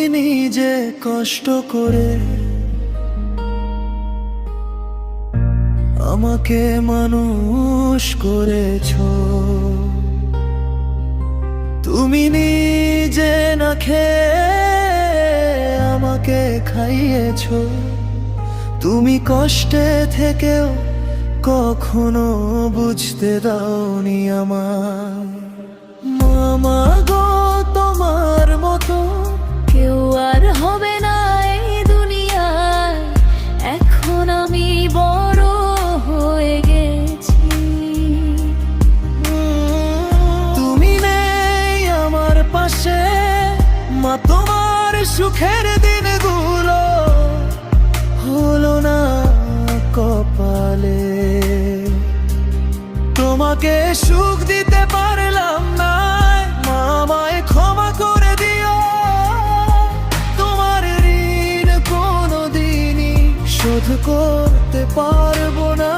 তুমি নিজে কষ্ট করে আমাকে মানুষ করেছো। তুমি নিজে না খেয়ে আমাকে খাইয়েছো। তুমি কষ্টে থেকেও কখনো বুঝতে দাওনি আমার। মামা গো, তোমার মতো কেউ আর হবে না এই দুনিয়ায়, এখন আমি বড় হয়ে গেছি। তুমি নেই আমার পাশে মা, তোমার সুখের দিনগুলো হলো না কপালে। তোমাকে সুখ দিতে পারলাম না, মা আমায় ক্ষমা করে দিও। তোমার ঋণ কোনোদিনই শোধ করতে পারবো না।